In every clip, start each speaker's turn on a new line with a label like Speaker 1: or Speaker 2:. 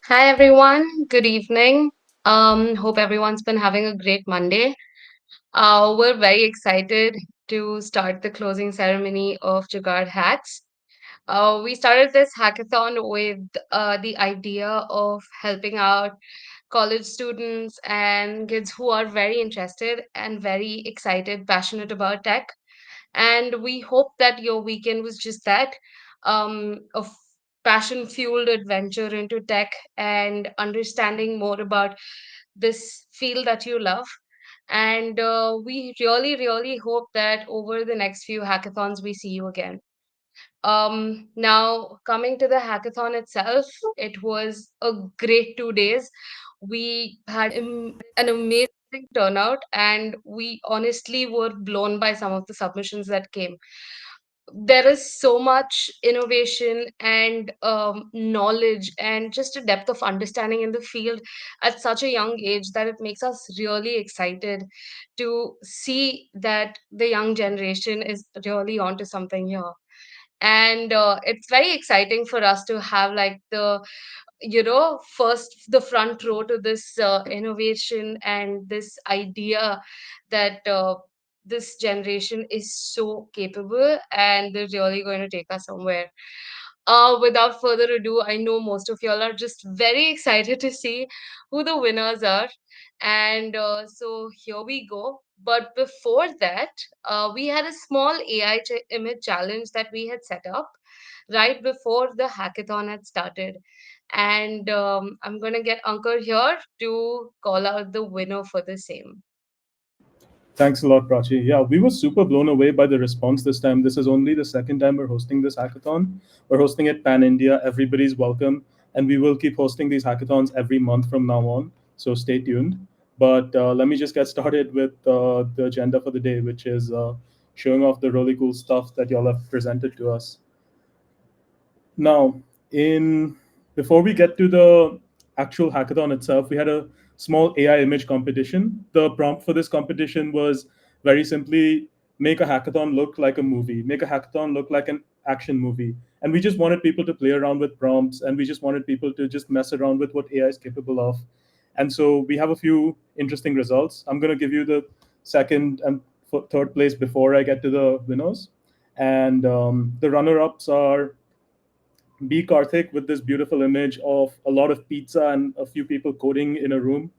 Speaker 1: Hi everyone, good evening. Hope everyone's been having a great Monday. We're very excited to start the closing ceremony of Jugaad Hacks. We started this hackathon with the idea of helping out college students and kids who are very interested and very excited, passionate about tech. And we hope that your weekend was just that of passion fueled adventure into tech and understanding more about this field that you love. And we really, really hope that over the next few hackathons, we see you again. Now, coming to the hackathon itself, it was a great 2 days. We had an amazing turnout, and we honestly were blown by some of the submissions that came. There is so much innovation and knowledge and just a depth of understanding in the field at such a young age that it makes us really excited to see that the young generation is really onto something here. And it's very exciting for us to have like first the front row to this innovation and this idea that this generation is so capable and they're really going to take us somewhere. Without further ado, I know most of y'all are just very excited to see who the winners are. And so here we go. But before that, we had a small image challenge that we had set up right before the hackathon had started. And I'm going to get Ankur here to call out the winner for the same.
Speaker 2: Thanks a lot, Prachi. Yeah, we were super blown away by the response this time. This is only the second time we're hosting this hackathon. We're hosting it pan India. Everybody's welcome. And we will keep hosting these hackathons every month from now on. So stay tuned. But let me just get started with the agenda for the day, which is showing off the really cool stuff that y'all have presented to us. Now, in before we get to the actual hackathon itself, we had a small AI image competition. The prompt for this competition was very simply make a hackathon look like a movie, make a hackathon look like an action movie. And we just wanted people to play around with prompts and we just wanted people to just mess around with what AI is capable of. And so we have a few interesting results. I'm going to give you the second and third place before I get to the winners. And the runner ups are B. Karthik with this beautiful image of a lot of pizza and a few people coding in a room.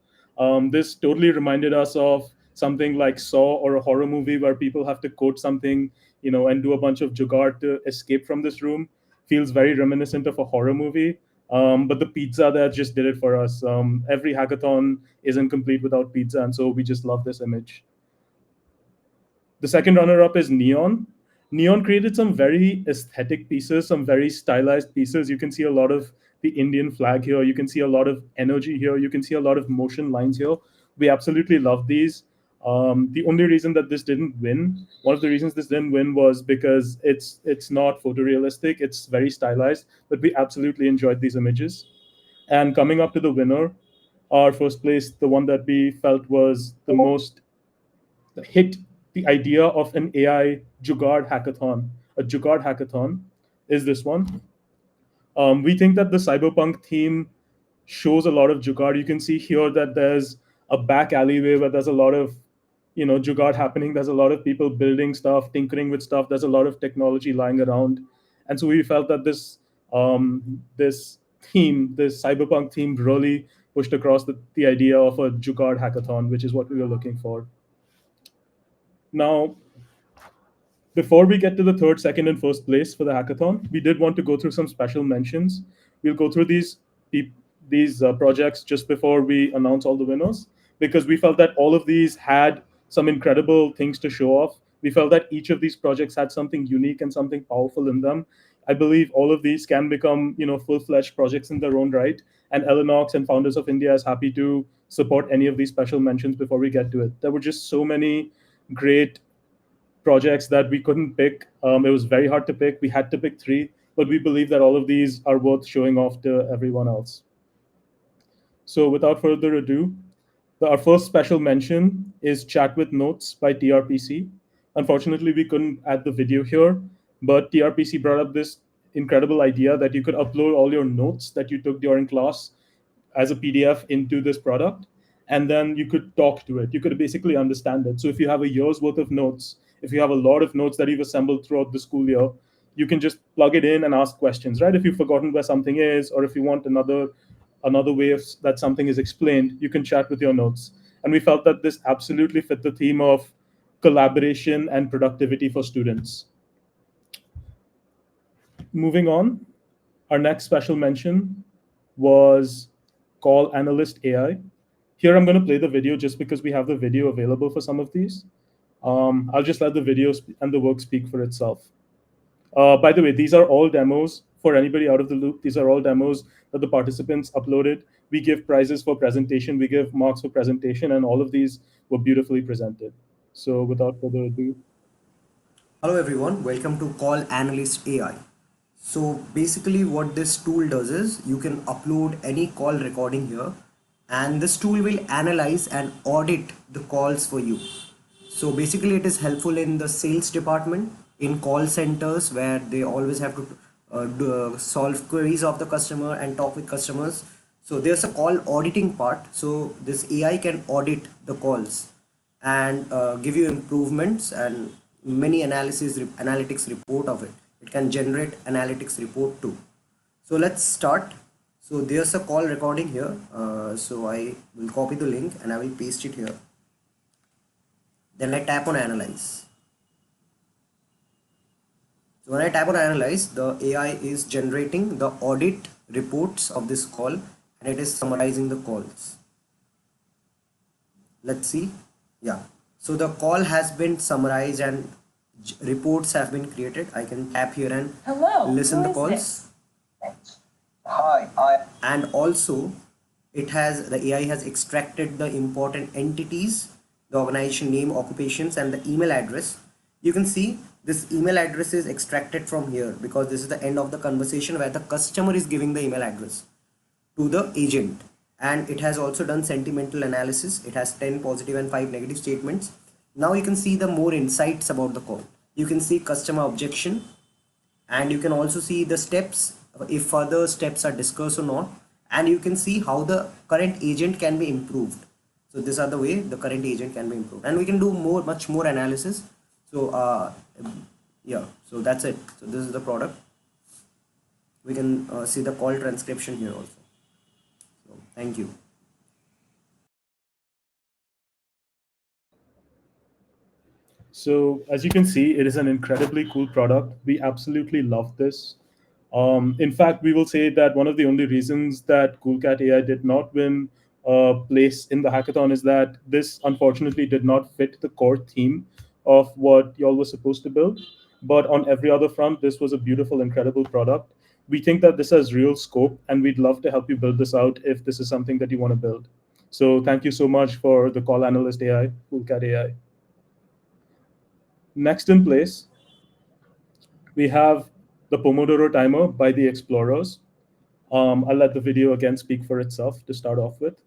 Speaker 2: This totally reminded us of something like Saw or a horror movie where people have to code something, and do a bunch of jugaad to escape from this room. Feels very reminiscent of a horror movie. But the pizza that just did it for us. Every hackathon isn't complete without pizza, and so we just love this image. The second runner up is Neon. Neon created some very aesthetic pieces, some very stylized pieces. You can see a lot of the Indian flag here. You can see a lot of energy here. You can see a lot of motion lines here. We absolutely love these. The only reason that this didn't win, one of the reasons this didn't win was because it's not photorealistic. It's very stylized, but we absolutely enjoyed these images. And coming up to the winner, our first place, the one that we felt was the most hit the idea of an AI Jugaad hackathon. A Jugaad hackathon is this one. We think that the cyberpunk theme shows a lot of Jugaad. You can see here that there's a back alleyway where there's a lot of Jugaad happening. There's a lot of people building stuff, tinkering with stuff. There's a lot of technology lying around, and so we felt that this theme, this cyberpunk theme, really pushed across the idea of a Jugaad hackathon, which is what we were looking for. Now, before we get to the third, second, and first place for the hackathon, we did want to go through some special mentions. We'll go through these projects just before we announce all the winners because we felt that all of these had some incredible things to show off. We felt that each of these projects had something unique and something powerful in them. I believe all of these can become, full-fledged projects in their own right. And Eleanox and Founders of India is happy to support any of these special mentions before we get to it. There were just so many great projects that we couldn't pick. It was very hard to pick. We had to pick three, but we believe that all of these are worth showing off to everyone else. So without further ado, our first special mention is Chat with Notes by TRPC. Unfortunately, we couldn't add the video here, but TRPC brought up this incredible idea that you could upload all your notes that you took during class as a PDF into this product, and then you could talk to it. You could basically understand it. So if you have a year's worth of notes, if you have a lot of notes that you've assembled throughout the school year, you can just plug it in and ask questions, right? If you've forgotten where something is, or if you want another way of that something is explained, you can chat with your notes. And we felt that this absolutely fit the theme of collaboration and productivity for students. Moving on, our next special mention was Call Analyst AI. Here I'm going to play the video just because we have the video available for some of these. I'll just let the video and the work speak for itself. By the way, these are all demos for anybody out of the loop. These are all demos that the participants uploaded. We give prizes for presentation, we give marks for presentation, and all of these were beautifully presented. So without further ado,
Speaker 3: Hello everyone, welcome to Call Analyst AI. So basically what this tool does is you can upload any call recording here and this tool will analyze and audit the calls for you. So basically it is helpful in the sales department, in call centers where they always have to solve queries of the customer and talk with customers. So there's a call auditing part. So this AI can audit the calls and give you improvements and many analytics report of it. It can generate analytics report too. So let's start. So there's a call recording here. So I will copy the link and I will paste it here. Then I tap on analyze. So when I tap on analyze, the AI is generating the audit reports of this call and it is summarizing the calls. Let's see. Yeah. So the call has been summarized and reports have been created. I can tap here and listen the calls. Hi, and also the AI has extracted the important entities, the organization name, occupations, and the email address. You can see this email address is extracted from here because this is the end of the conversation where the customer is giving the email address to the agent, and it has also done sentimental analysis. It has 10 positive and 5 negative statements. Now you can see the more insights about the call. You can see customer objection, and you can also see the steps, if further steps are discussed or not, and you can see how the current agent can be improved. So these are the way the current agent can be improved, and we can do much more analysis. So yeah, so that's it. So this is the product. We can see the call transcription here also. So thank you.
Speaker 2: so as you can see, it is an incredibly cool product. We absolutely love this. In fact, we will say that one of the only reasons that CoolCat AI did not win a place in the hackathon is that this unfortunately did not fit the core theme of what y'all were supposed to build. But on every other front, this was a beautiful, incredible product. We think that this has real scope, and we'd love to help you build this out if this is something that you want to build. So thank you so much for the call analyst AI, CoolCat AI. Next in place, we have the Pomodoro timer by the Explorers. I'll let the video again speak for itself to start off with.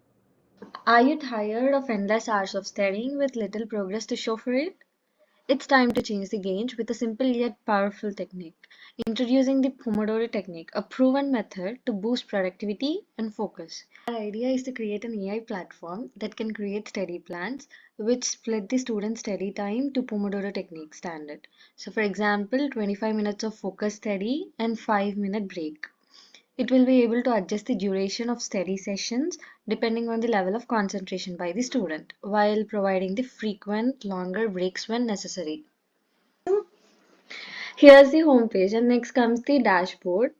Speaker 4: Are you tired of endless hours of studying with little progress to show for it? It's time to change the game with a simple yet powerful technique. Introducing the Pomodoro technique, a proven method to boost productivity and focus. Our idea is to create an AI platform that can create study plans which split the student study time to Pomodoro technique standard. So for example, 25 minutes of focus study and 5-minute break. It will be able to adjust the duration of study sessions depending on the level of concentration by the student, while providing the frequent longer breaks when necessary. Here's the home page, and next comes the dashboard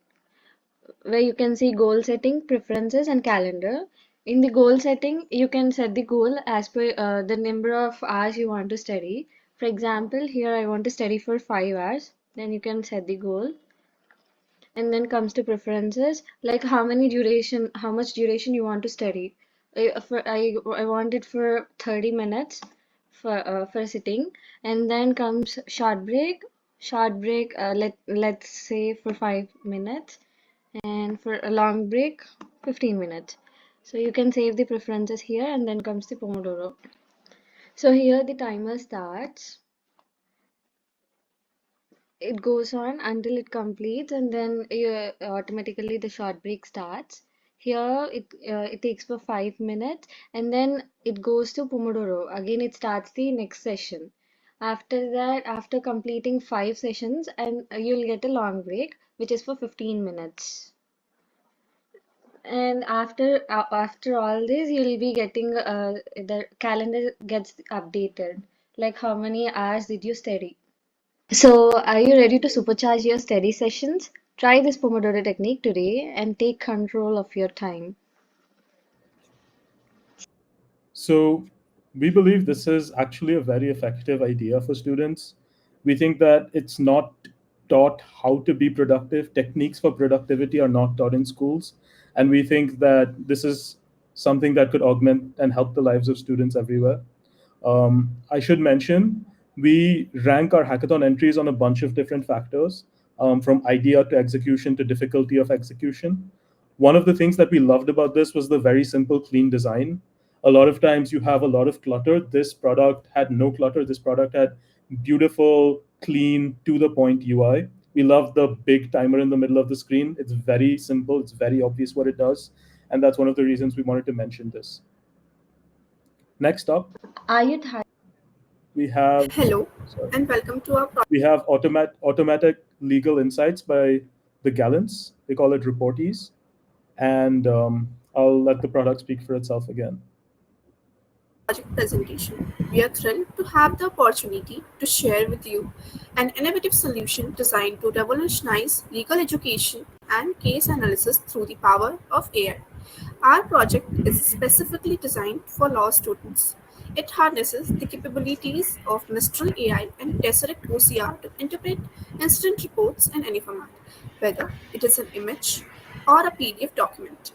Speaker 4: where you can see goal setting, preferences, and calendar. In the goal setting, you can set the goal as per the number of hours you want to study. For example, here I want to study for 5 hours. Then you can set the goal. And then comes to preferences, like how much duration you want to study. I want it for 30 minutes for sitting. And then comes short break, let's say for 5 minutes, and for a long break 15 minutes. So you can save the preferences here, and then comes the Pomodoro. So here the timer starts. It goes on until it completes, and then automatically the short break starts. Here it takes for 5 minutes and then it goes to Pomodoro. Again, it starts the next session. After that, after completing 5 sessions, and you'll get a long break, which is for 15 minutes. And after all this, you'll be getting the calendar gets updated. Like how many hours did you study? So, are you ready to supercharge your study sessions? Try this Pomodoro technique today and take control of your time.
Speaker 2: So we believe this is actually a very effective idea for students. We think that it's not taught how to be productive. Techniques for productivity are not taught in schools. And we think that this is something that could augment and help the lives of students everywhere. I should mention we rank our hackathon entries on a bunch of different factors, from idea to execution to difficulty of execution. One of the things that we loved about this was the very simple, clean design. A lot of times you have a lot of clutter. This product had no clutter. This product had beautiful, clean, to the point UI. We love the big timer in the middle of the screen. It's very simple, it's very obvious what it does. And that's one of the reasons we wanted to mention this. Next up,
Speaker 4: Are you tired?
Speaker 2: we have
Speaker 5: Hello
Speaker 2: sorry,
Speaker 5: and welcome to our
Speaker 2: we have automatic legal insights by the Gallants. They call it reportees, and I'll let the product speak for itself again.
Speaker 5: project presentation. We are thrilled to have the opportunity to share with you an innovative solution designed to revolutionize legal education and case analysis through the power of AI. Our project is specifically designed for law students. It harnesses the capabilities of Mistral AI and Tesseract OCR to interpret incident reports in any format, whether it is an image or a PDF document.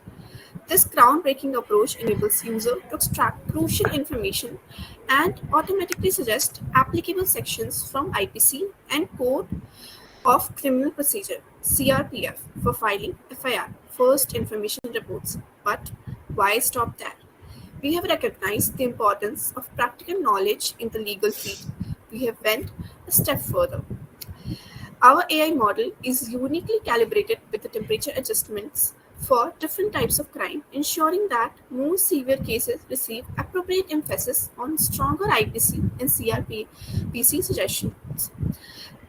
Speaker 5: This groundbreaking approach enables users to extract crucial information and automatically suggest applicable sections from IPC and Code of Criminal Procedure (CRPF) for filing FIR (First Information Reports). But why stop there? We have recognized the importance of practical knowledge in the legal field. We have went a step further. Our AI model is uniquely calibrated with the temperature adjustments for different types of crime, ensuring that more severe cases receive appropriate emphasis on stronger IPC and CRPC suggestions.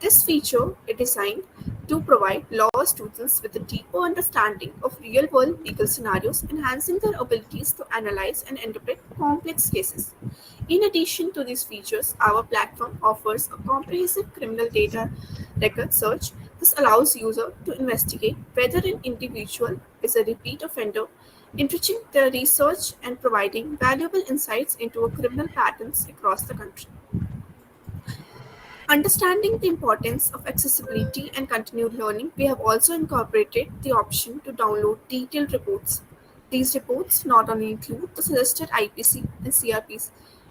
Speaker 5: This feature is designed to provide law students with a deeper understanding of real world legal scenarios, enhancing their abilities to analyze and interpret complex cases. In addition to these features, our platform offers a comprehensive criminal data record search. This allows users to investigate whether an individual is a repeat offender, enriching their research and providing valuable insights into criminal patterns across the country. Understanding the importance of accessibility and continued learning, we have also incorporated the option to download detailed reports. These reports not only include the suggested IPC and CRPC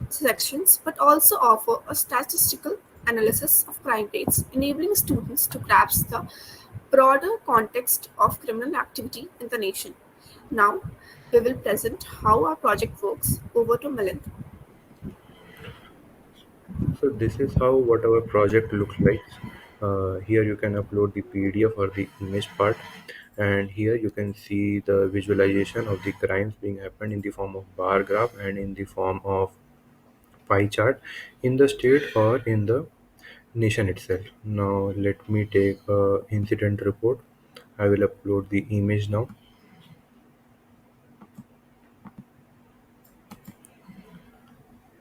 Speaker 5: sections but also offer a statistical analysis of crime rates, enabling students to grasp the broader context of criminal activity in the nation. Now, we will present how our project works. Over to Milind.
Speaker 6: So this is how what our project looks like. Here you can upload the PDF or the image part, and here you can see the visualization of the crimes being happened in the form of bar graph and in the form of pie chart in the state or in the nation itself. Now let me take a incident report. I will upload the image now.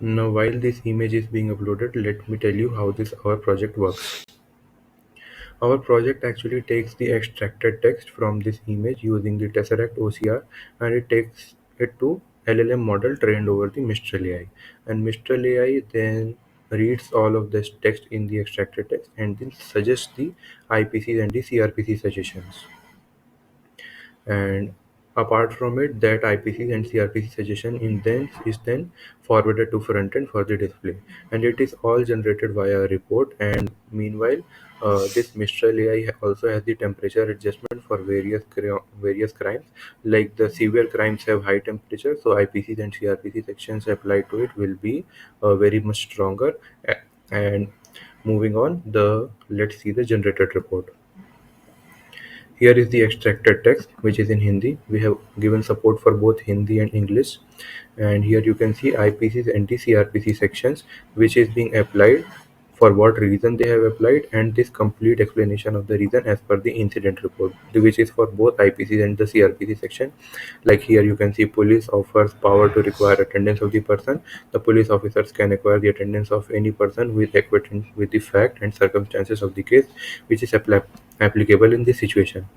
Speaker 6: Now while this image is being uploaded, let me tell you how this our project works. Our project actually takes the extracted text from this image using the Tesseract OCR, and it takes it to LLM model trained over the Mistral AI. And Mistral AI then reads all of this text in the extracted text and then suggests the IPCs and the CRPC suggestions. And apart from it, that IPC and CRPC suggestion is then forwarded to front end for the display, and it is all generated via a report. And meanwhile, this Mistral AI also has the temperature adjustment for various crimes. Like the severe crimes have high temperature, so IPCs and CRPC sections applied to it will be very much stronger. And moving on, the let's see the generated report. Here is the extracted text, which is in Hindi. We have given support for both Hindi and English. And here you can see IPC's anti-CRPC sections, which is being applied, for what reason they have applied, and this complete explanation of the reason as per the incident report, which is for both IPCs and the CRPC section. Like here you can see police offers power to require attendance of the person. The police officers can acquire the attendance of any person who is acquainted with the fact and circumstances of the case, which is applicable in this situation.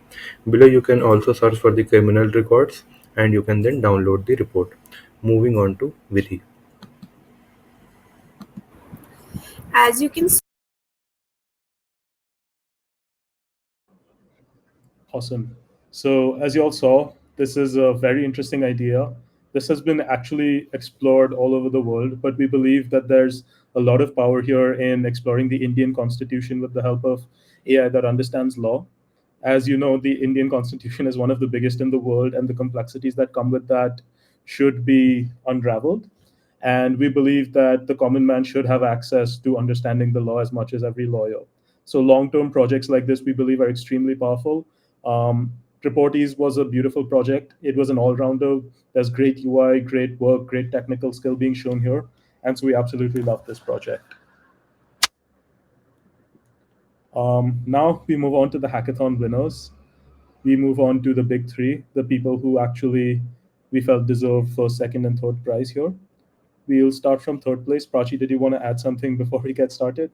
Speaker 6: Below you can also search for the criminal records, and you can then download the report. Moving on to Vidhi.
Speaker 5: As you can
Speaker 2: Awesome. So, as you all saw, this is a very interesting idea. This has been actually explored all over the world, but we believe that there's a lot of power here in exploring the Indian constitution with the help of AI that understands law. As you know, the Indian constitution is one of the biggest in the world, and the complexities that come with that should be unraveled. And we believe that the common man should have access to understanding the law as much as every lawyer. So long-term projects like this, we believe, are extremely powerful. Reportees was a beautiful project. It was an all-rounder. There's great UI, great work, great technical skill being shown here, and so we absolutely love this project. Now we move on to the hackathon winners. We move on to the big three, the people who actually we felt deserved first, second, and third prize here. We'll start from third place. Prachi, did you want to add something before we get started?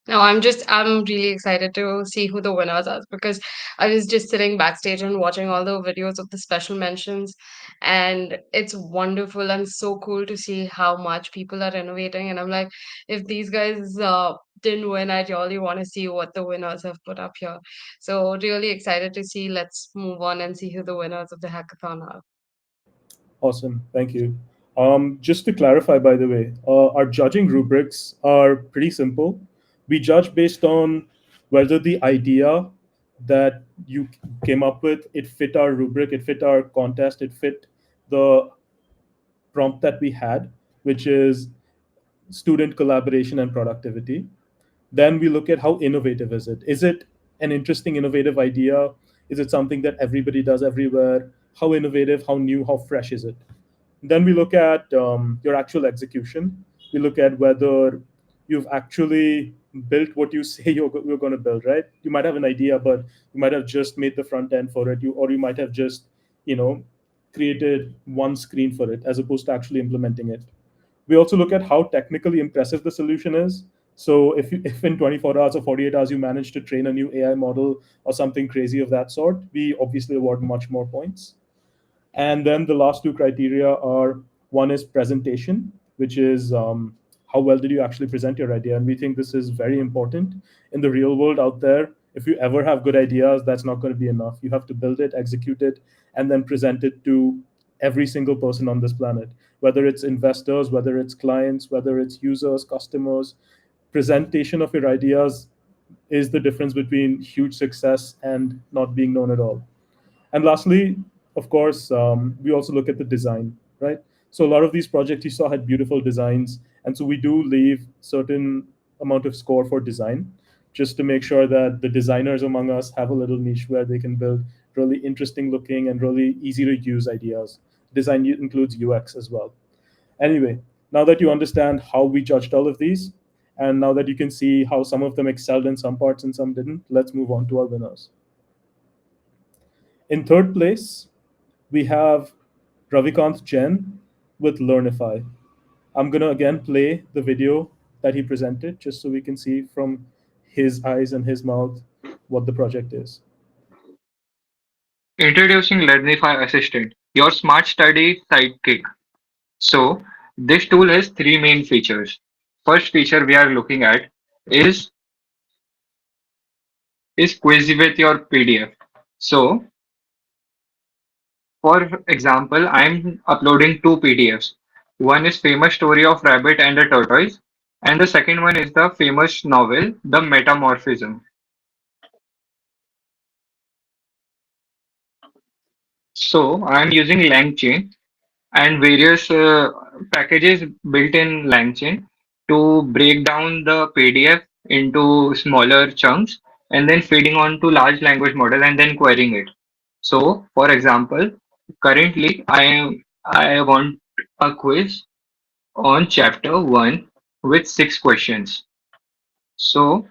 Speaker 1: No, I'm really excited to see who the winners are because I was just sitting backstage and watching all the videos of the special mentions, and it's wonderful and so cool to see how much people are innovating. And I'm like, if these guys didn't win, I really want to see what the winners have put up here. So really excited to see. Let's move on and see who the winners of the hackathon are.
Speaker 2: Awesome. Thank you. Just to clarify, by the way, our judging rubrics are pretty simple. We judge based on whether the idea that you came up with it fit our rubric, it fit our contest, it fit the prompt that we had, which is student collaboration and productivity. Then we look at how innovative is it. Is it an interesting, innovative idea? Is it something that everybody does everywhere? How innovative, how new, how fresh is it? Then we look at your actual execution. We look at whether you've actually built what you say you're going to build, right? You might have an idea, but you might have just made the front end for it, or you might have just, you know, created one screen for it as opposed to actually implementing it. We also look at how technically impressive the solution is. So if in 24 hours or 48 hours you manage to train a new AI model or something crazy of that sort, we obviously award much more points. And then the last two criteria are, one is presentation, which is how well did you actually present your idea? And we think this is very important in the real world out there. If you ever have good ideas, that's not going to be enough. You have to build it, execute it, and then present it to every single person on this planet, whether it's investors, whether it's clients, whether it's users, customers. Presentation of your ideas is the difference between huge success and not being known at all. And lastly, of course, we also look at the design, right? So a lot of these projects you saw had beautiful designs, and so we do leave certain amount of score for design, just to make sure that the designers among us have a little niche where they can build really interesting looking and really easy to use ideas. Design includes UX as well. Anyway, now that you understand how we judged all of these, and now that you can see how some of them excelled in some parts and some didn't, let's move on to our winners. In third place, we have Ravikant Jain with Learnify. I'm going to again play the video that he presented just so we can see from his eyes and his mouth what the project is.
Speaker 7: Introducing Learnify Assistant, your smart study sidekick. So, this tool has three main features. First feature we are looking at is is quiz with your PDF. So, for example, I'm uploading two PDFs. One is famous story of rabbit and a tortoise, and the second one is the famous novel The Metamorphism. So, I'm using LangChain and various packages built in LangChain to break down the PDF into smaller chunks and then feeding on to large language model and then querying it. So, for example, currently I want a quiz on chapter 1 with 6 questions. So,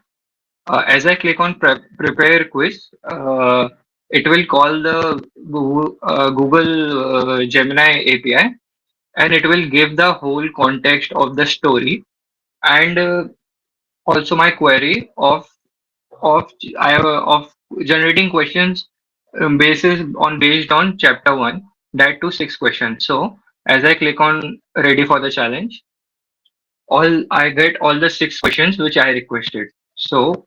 Speaker 7: as I click on prepare quiz, it will call the Google Gemini API, and it will give the whole context of the story, and also my query of of generating questions based on chapter 1, that to 6 questions. So as I click on ready for the challenge, all I get all the 6 questions which I requested. So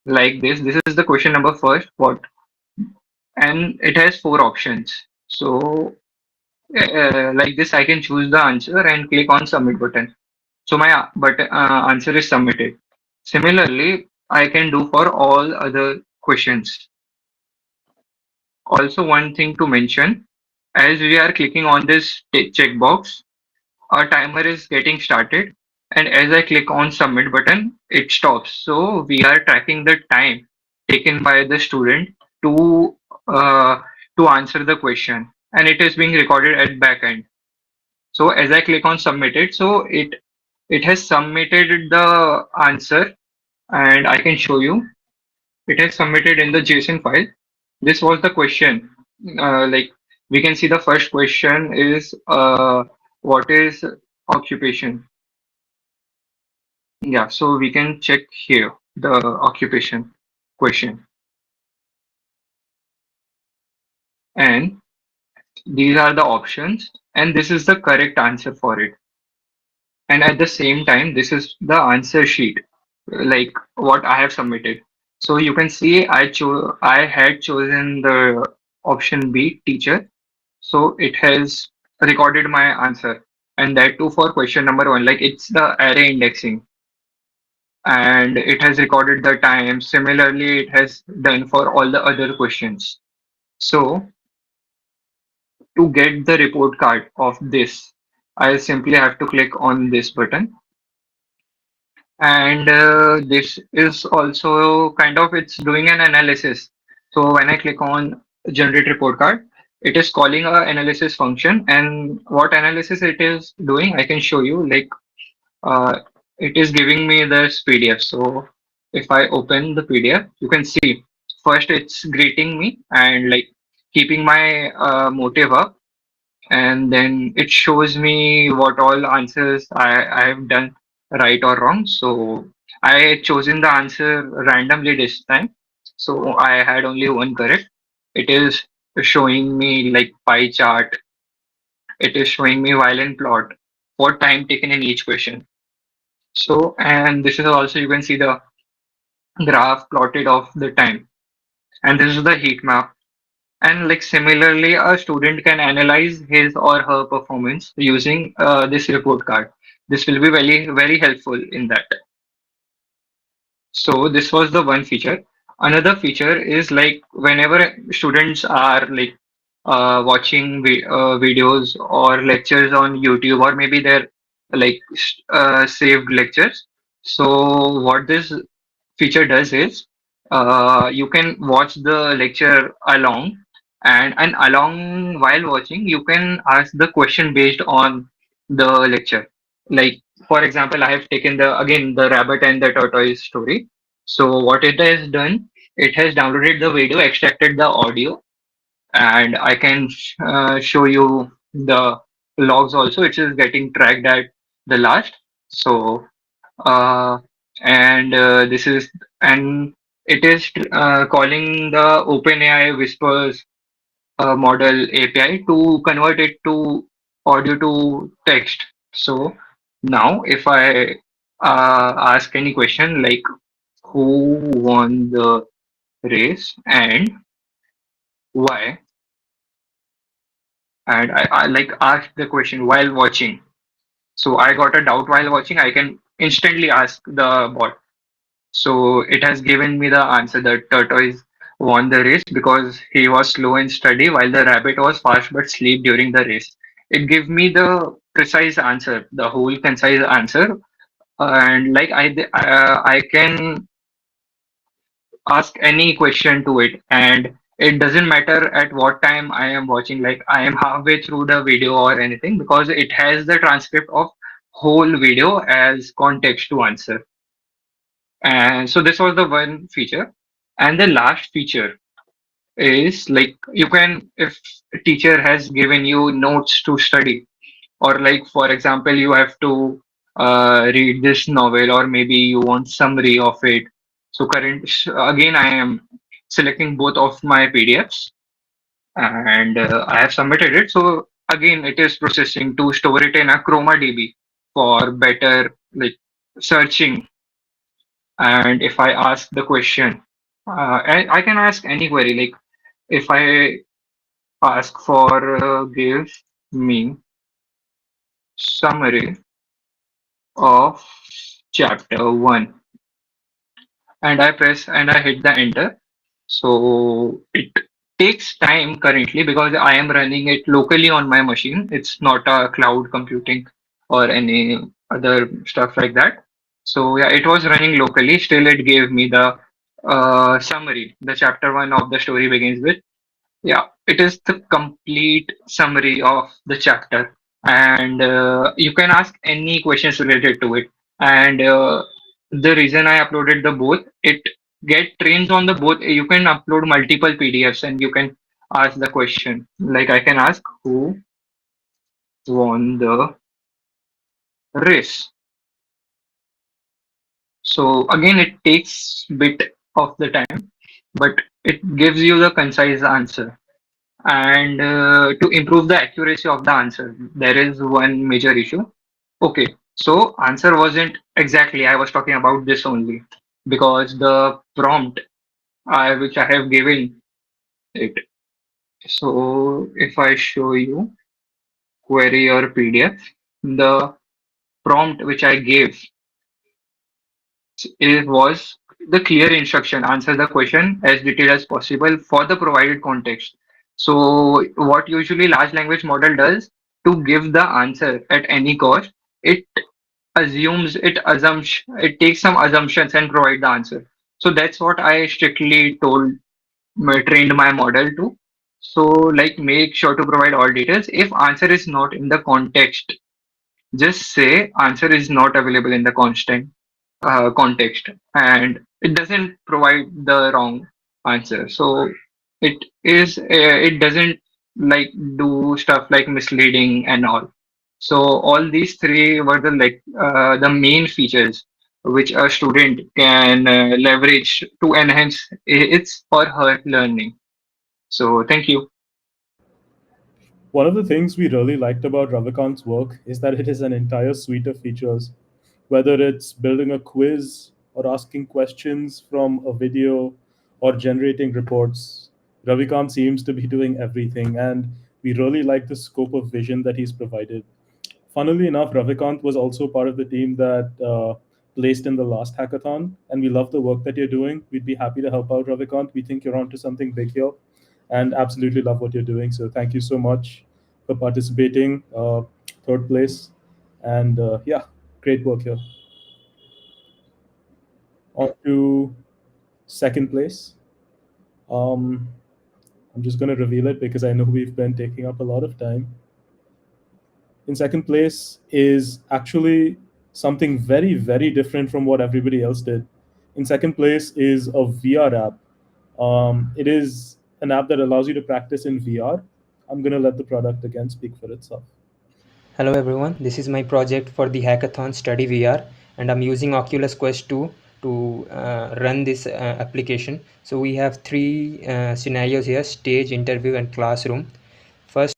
Speaker 7: like this is the question number first, what, and it has 4 options. So like this, I can choose the answer and click on submit button. So my answer is submitted. Similarly, I can do for all other questions. Also, one thing to mention, as we are clicking on this checkbox, our timer is getting started, and as I click on submit button, it stops. So we are tracking the time taken by the student to uh, to answer the question, and it is being recorded at back end. So as I click on submitted, so it has submitted the answer, and I can show you. It has submitted in the JSON file. This was the question. Like we can see the first question is what is occupation? Yeah, so we can check here the occupation question, and these are the options, and this is the correct answer for it. And at the same time, this is the answer sheet, like what I have submitted. So you can see I had chosen the option B, teacher. So it has recorded my answer, and that too for question number 1. Like it's the array indexing, and it has recorded the time. Similarly, it has done for all the other questions. So to get the report card of this, I simply have to click on this button, and this is also kind of it's doing an analysis. So when I click on generate report card, it is calling a analysis function, and what analysis it is doing I can show you. Like uh, it is giving me this PDF. So if I open the PDF, you can see first it's greeting me and like keeping my motive up, and then it shows me what all answers I have done right or wrong. So I had chosen the answer randomly this time. So I had only one correct. It is showing me like pie chart. It is showing me violin plot, what time taken in each question. So, and this is also, you can see the graph plotted of the time. And this is the heat map. And like similarly, a student can analyze his or her performance using this report card. This will be very helpful in that. So this was the one feature. Another feature is like whenever students are like watching videos or lectures on YouTube, or maybe they're like saved lectures. So what this feature does is you can watch the lecture along, and along while watching you can ask the question based on the lecture. Like for example, I have taken the again the rabbit and the tortoise story. So what it has done, it has downloaded the video, extracted the audio, and I can show you the logs also. It is getting tracked at the last. So uh, and this is and it is calling the OpenAI Whispers model API to convert it to audio to text. So now if I ask any question like who won the race and why, and I like ask the question while watching. So I got a doubt while watching, I can instantly ask the bot. So it has given me the answer that tortoise won the race because he was slow in study while the rabbit was fast but sleep during the race. It gave me the precise answer, the whole concise answer, and like I can ask any question to it, and it doesn't matter at what time I am watching, like I am halfway through the video or anything, because it has the transcript of whole video as context to answer. And so this was the one feature. And the last feature is like, you can, if a teacher has given you notes to study, or like for example you have to read this novel, or maybe you want summary of it. So again I am selecting both of my PDFs, and I have submitted it. So again it is processing to store it in a Chroma DB for better like searching. And if I ask the question, I can ask any query, like if I ask for give me summary of chapter 1, and I press and I hit the enter. So it takes time currently because I am running it locally on my machine. It's not a cloud computing or any other stuff like that. So yeah, it was running locally. Still, it gave me the summary. The chapter 1 of the story begins with, yeah, it is the complete summary of the chapter, and you can ask any questions related to it. And the reason I uploaded the both, it get trains on the both. You can upload multiple PDFs and you can ask the question. Like I can ask who won the race. So again, it takes bit of the time, but it gives you the concise answer. And to improve the accuracy of the answer, there is one major issue. Okay, so answer wasn't exactly, I was talking about this only, because the prompt which I have given it. So if I show you query or PDF, the prompt which I gave, it was the clear instruction: answer the question as detailed as possible for the provided context. So what usually large language model does, to give the answer at any cost, it it takes some assumptions and provide the answer. So that's what I strictly trained my model to. So like, make sure to provide all details. If answer is not in the context, just say answer is not available in the constant context, and it doesn't provide the wrong answer. So it doesn't like do stuff like misleading and all. So all these three were the main features which a student can leverage to enhance its or her learning. So thank you.
Speaker 2: One of the things we really liked about Ravikant's work is that it is an entire suite of features, whether it's building a quiz or asking questions from a video or generating reports. Ravikant seems to be doing everything, and we really like the scope of vision that he's provided. Funnily enough, Ravikant was also part of the team that placed in the last hackathon, and we love the work that you're doing. We'd be happy to help out, Ravikant. We think you're onto something big here, and absolutely love what you're doing. So thank you so much for participating. Third place, and yeah, great work here. On to second place. Um, I'm just going to reveal it because I know we've been taking up a lot of time. In second place is actually something very, very different from what everybody else did. In second place is a VR app. It is an app that allows you to practice in VR. I'm going to let the product again speak for itself.
Speaker 8: Hello everyone, this is my project for the hackathon study VR, and I'm using Oculus Quest 2 to run this application. So we have three scenarios here: stage, interview, and classroom. First,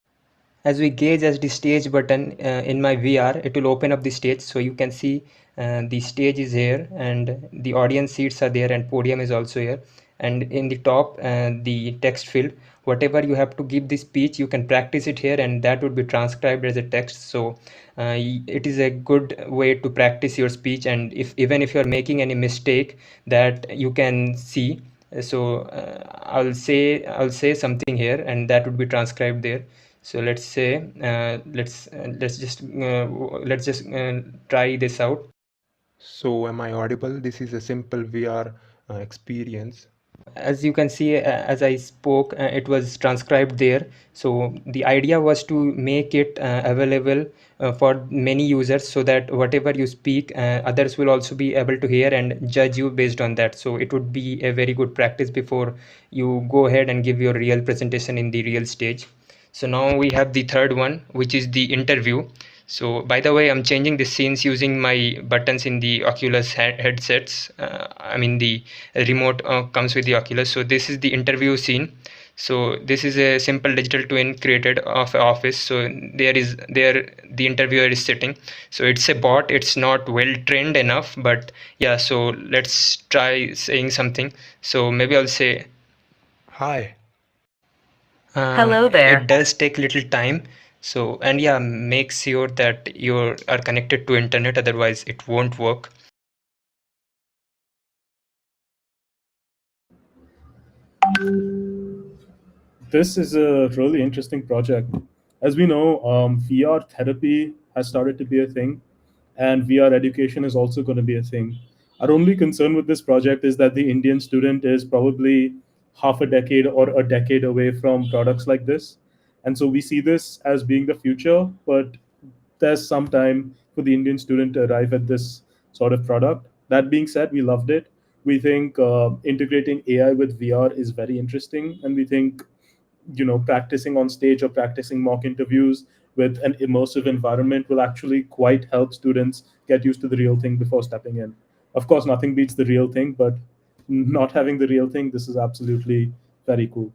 Speaker 8: as we gauge as the stage button in my VR, it will open up the stage, so you can see the stage is here and the audience seats are there and podium is also here, and in the top the text field, whatever you have to give the speech, you can practice it here and that would be transcribed as a text. So it is a good way to practice your speech, and if even if you're making any mistake, that you can see. So I'll say something here and that would be transcribed there. So let's say let's just try this out.
Speaker 6: So, am I audible? This is a simple VR experience
Speaker 8: As you can see, as I spoke, it was transcribed there. So the idea was to make it available for many users, so that whatever you speak, others will also be able to hear and judge you based on that. So it would be a very good practice before you go ahead and give your real presentation in the real stage. So now we have the third one, which is the interview. So by the way, I'm changing the scenes using my buttons in the Oculus headsets. I mean, the remote comes with the Oculus. So this is the interview scene. So this is a simple digital twin created of an office. So there the interviewer is sitting. So it's a bot. It's not well trained enough, but yeah. So let's try saying something. So maybe I'll say, "Hi, hello there." It does take little time. So, and yeah, make sure that you are connected to internet, otherwise it won't work.
Speaker 2: This is a really interesting project. As we know, VR therapy has started to be a thing, and VR education is also going to be a thing. Our only concern with this project is that the Indian student is probably half a decade or a decade away from products like this. And so we see this as being the future, but there's some time for the Indian student to arrive at this sort of product. That being said, we loved it. We think integrating AI with VR is very interesting, and we think practicing on stage or practicing mock interviews with an immersive environment will actually quite help students get used to the real thing before stepping in. Of course, nothing beats the real thing, but not having the real thing, this is absolutely very cool.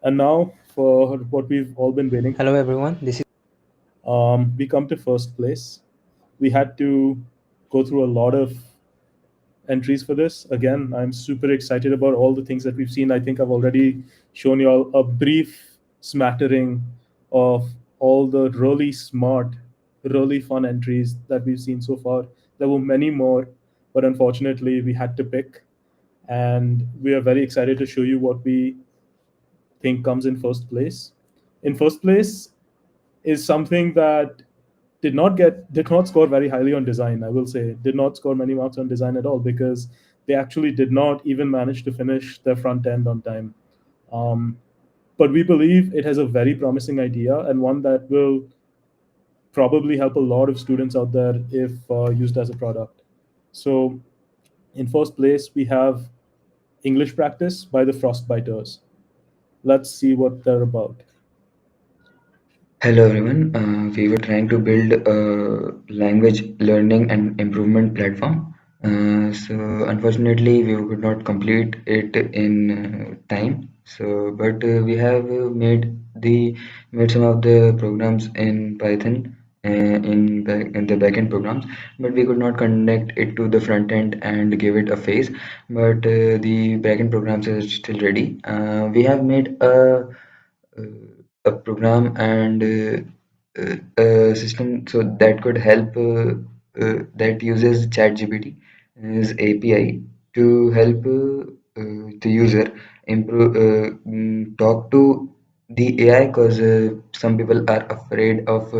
Speaker 2: And now for what we've all been waiting
Speaker 8: Hello everyone, this is
Speaker 2: for, we come to first place. We had to go through a lot of entries for this. Again, I'm super excited about all the things that we've seen. I think I've already shown you all a brief smattering of all the really smart, really fun entries that we've seen so far. There were many more, but unfortunately, we had to pick. And we are very excited to show you what we think comes in first place. In first place is something that did not score very highly on design. I will say did not score many marks on design at all, because they actually did not even manage to finish their front end on time. Um, but we believe it has a very promising idea, and one that will probably help a lot of students out there if used as a product. So, in first place, we have English Practice by the Frostbiters. Let's see what they're about.
Speaker 9: Hello everyone. We were trying to build a language learning and improvement platform. So unfortunately, we could not complete it in time. So, but we have made some of the programs in Python in the backend programs, but we could not connect it to the front end and give it a face. But the backend programs are still ready. We have made a program and a system so that could help that uses ChatGPT as API to help the user improve talk to the AI, because some people are afraid of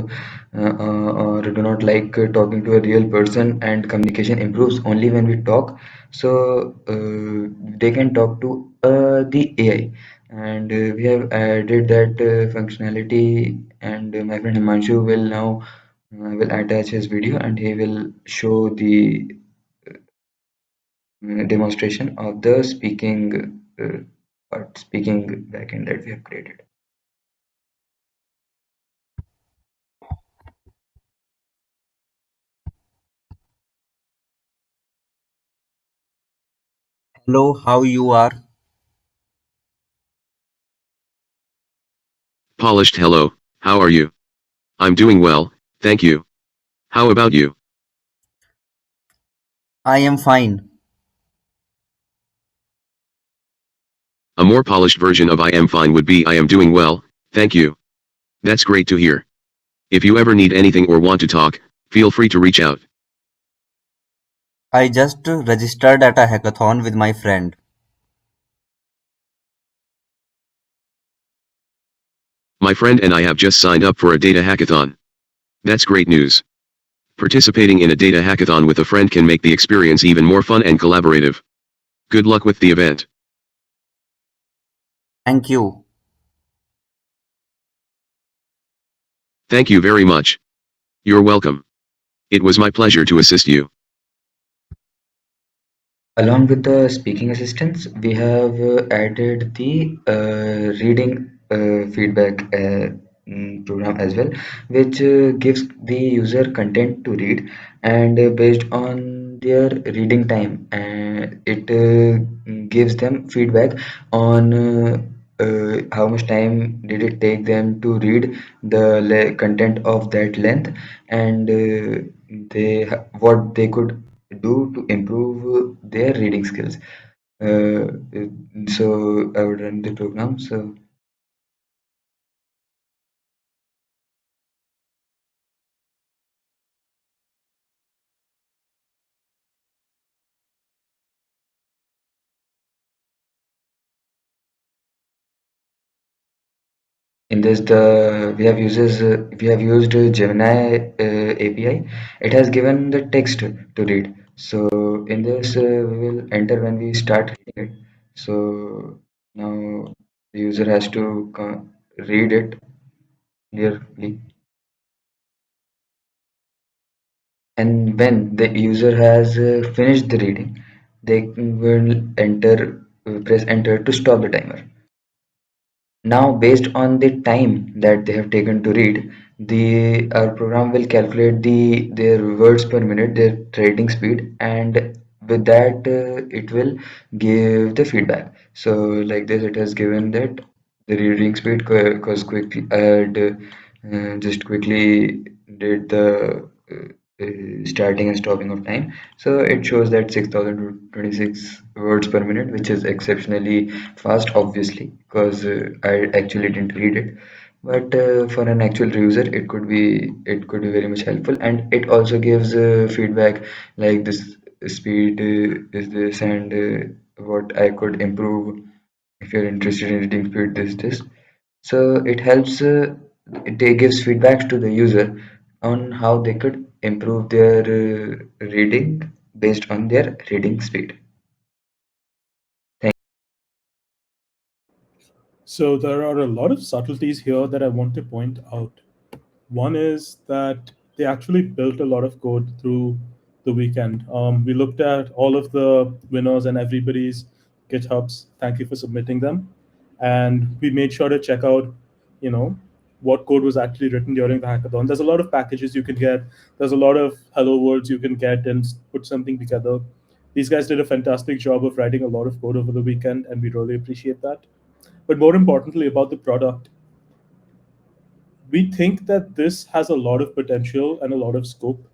Speaker 9: or do not like talking to a real person, and communication improves only when we talk. So they can talk to the AI, and we have added that functionality, and my friend Himanshu will attach his video, and he will show the demonstration of the speaking backend that we have created.
Speaker 10: Hello, how you are?
Speaker 11: Polished hello, how are you? I'm doing well, thank you. How about you?
Speaker 10: I am fine.
Speaker 11: A more polished version of I am fine would be I am doing well, thank you. That's great to hear. If you ever need anything or want to talk, feel free to reach out.
Speaker 10: I just registered at a hackathon with my friend.
Speaker 11: My friend and I have just signed up for a data hackathon. That's great news. Participating in a data hackathon with a friend can make the experience even more fun and collaborative. Good luck with the event.
Speaker 10: Thank you.
Speaker 11: Thank you very much. You're welcome. It was my pleasure to assist you.
Speaker 9: Along with the speaking assistants, we have added the reading feedback program as well, which gives the user content to read, and based on their reading time, it gives them feedback on how much time did it take them to read the content of that length, and what they could do to improve their reading skills. Uh, so I would run the program. So in this, the we have used Gemini API. It has given the text to read. So in this, we will enter when we start reading it. So now the user has to read it clearly. And when the user has finished the reading, they will press enter to stop the timer. Now, based on the time that they have taken to read, the our program will calculate their words per minute, their trading speed, and with that, it will give the feedback. So, like this, it has given that the reading speed because quickly I had just quickly did the starting and stopping of time. So it shows that 6026 words per minute, which is exceptionally fast, obviously, because I actually didn't read it. But for an actual user, it could be very much helpful, and it also gives feedback like this speed is this, and what I could improve if you're interested in reading speed this. So it helps, it gives feedback to the user on how they could improve their reading based on their reading speed. Thank
Speaker 2: So there are a lot of subtleties here that I want to point out. One is that they actually built a lot of code through the weekend. We looked at all of the winners and everybody's GitHubs. Thank you for submitting them, and we made sure to check out, you know, what code was actually written during the hackathon. There's a lot of packages you can get. There's a lot of hello worlds you can get and put something together. These guys did a fantastic job of writing a lot of code over the weekend, and we really appreciate that. But more importantly, about the product, we think that this has a lot of potential and a lot of scope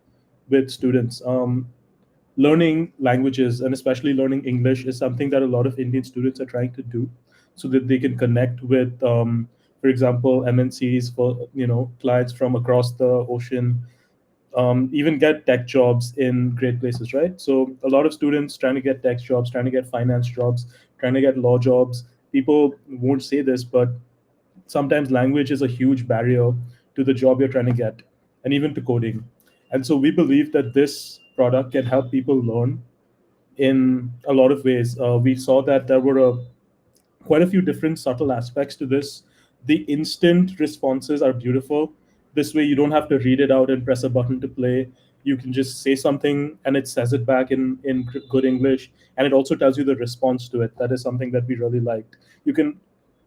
Speaker 2: with students. Learning languages and especially learning English is something that a lot of Indian students are trying to do, so that they can connect with, for example, MNCs, for clients from across the ocean, even get tech jobs in great places, right? So a lot of students trying to get tech jobs, trying to get finance jobs, trying to get law jobs. People won't say this, but sometimes language is a huge barrier to the job you're trying to get and even to coding. And so we believe that this product can help people learn in a lot of ways. We saw that there were quite a few different subtle aspects to this. The instant responses are beautiful. This way, you don't have to read it out and press a button to play. You can just say something and it says it back in good English. And it also tells you the response to it. That is something that we really liked. You can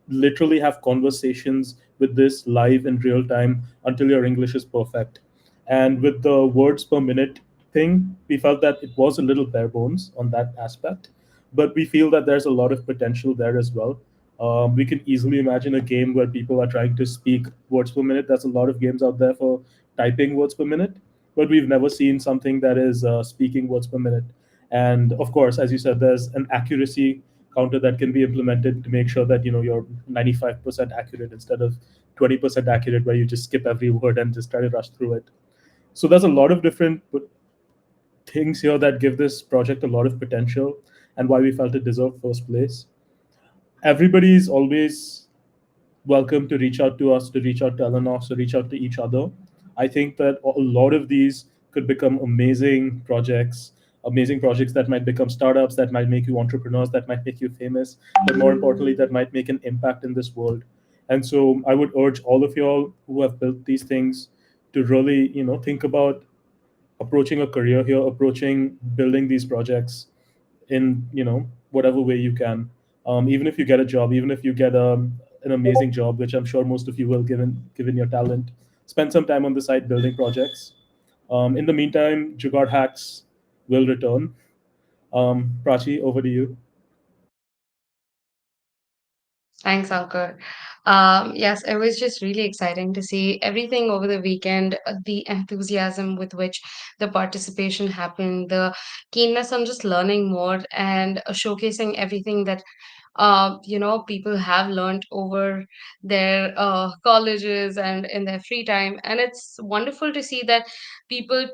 Speaker 2: literally have conversations with this live in real time until your English is perfect. And with the words per minute thing, we felt that it was a little bare bones on that aspect, but we feel that there's a lot of potential there as well. We can easily imagine a game where people are trying to speak words per minute. There's a lot of games out there for typing words per minute, but we've never seen something that is speaking words per minute. And of course, as you said, there's an accuracy counter that can be implemented to make sure that you're 95% accurate instead of 20% accurate, where you just skip every word and just try to rush through it. So there's a lot of different things here that give this project a lot of potential and why we felt it deserved first place. Everybody is always welcome to reach out to us, to reach out to Eleanor, to reach out to each other. I think that a lot of these could become amazing projects. amazing projects that might become startups, that might make you entrepreneurs, that might make you famous, but more importantly, that might make an impact in this world. And so I would urge all of y'all who have built these things to really, think about approaching a career here, approaching building these projects in whatever way you can. Even if you get a job, even if you get an amazing job, which I'm sure most of you will, given your talent, spend some time on the side building projects. In the meantime, Jugaad Hacks will return. Prachi, over to you.
Speaker 1: Thanks, Ankur. Yes, it was just really exciting to see everything over the weekend, the enthusiasm with which the participation happened, the keenness on just learning more and showcasing everything that people have learned over their colleges and in their free time. And it's wonderful to see that people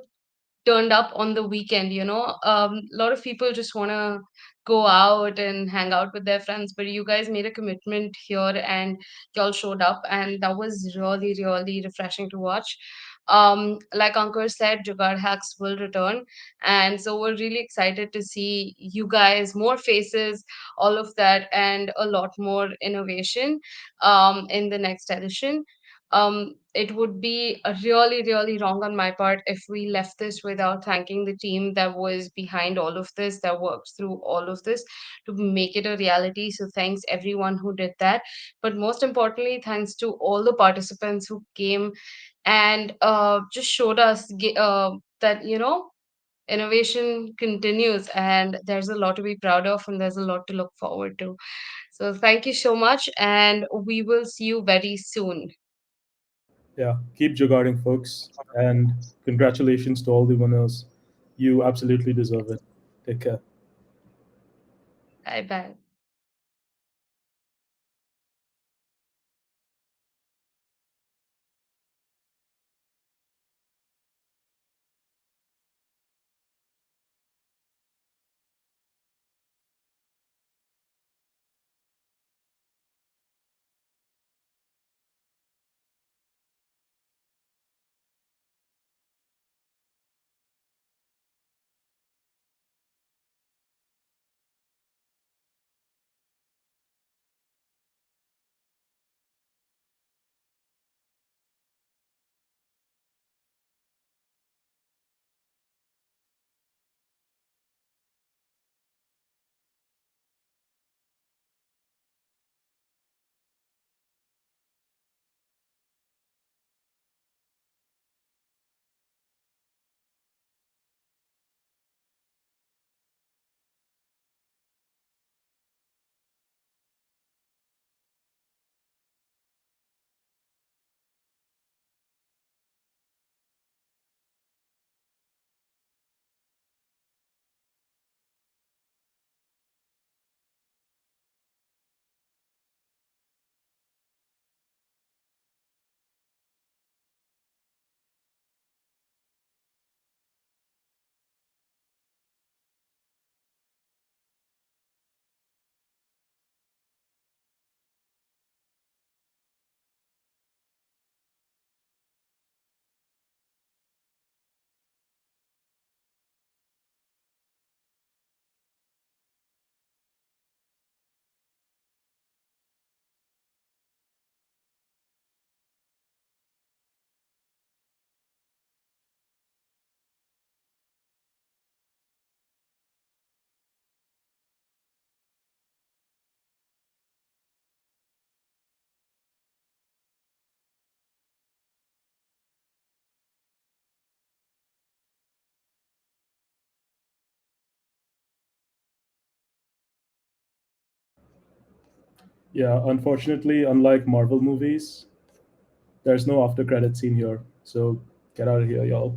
Speaker 1: turned up on the weekend. A lot of people just want to go out and hang out with their friends, but you guys made a commitment here and y'all showed up, and that was really, really refreshing to watch. Like Ankur said, Jugaad Hacks will return, and so we're really excited to see you guys, more faces, all of that, and a lot more innovation in the next edition. It would be really, really wrong on my part if we left this without thanking the team that was behind all of this, that worked through all of this to make it a reality. So thanks everyone who did that. But most importantly, thanks to all the participants who came and just showed us that, innovation continues and there's a lot to be proud of and there's a lot to look forward to. So thank you so much, and we will see you very soon.
Speaker 2: Yeah, keep jugaading, folks, and congratulations to all the winners. You absolutely deserve it. Take care.
Speaker 1: Bye bye.
Speaker 2: Yeah, unfortunately, unlike Marvel movies, there's no after credit scene here. So get out of here, y'all.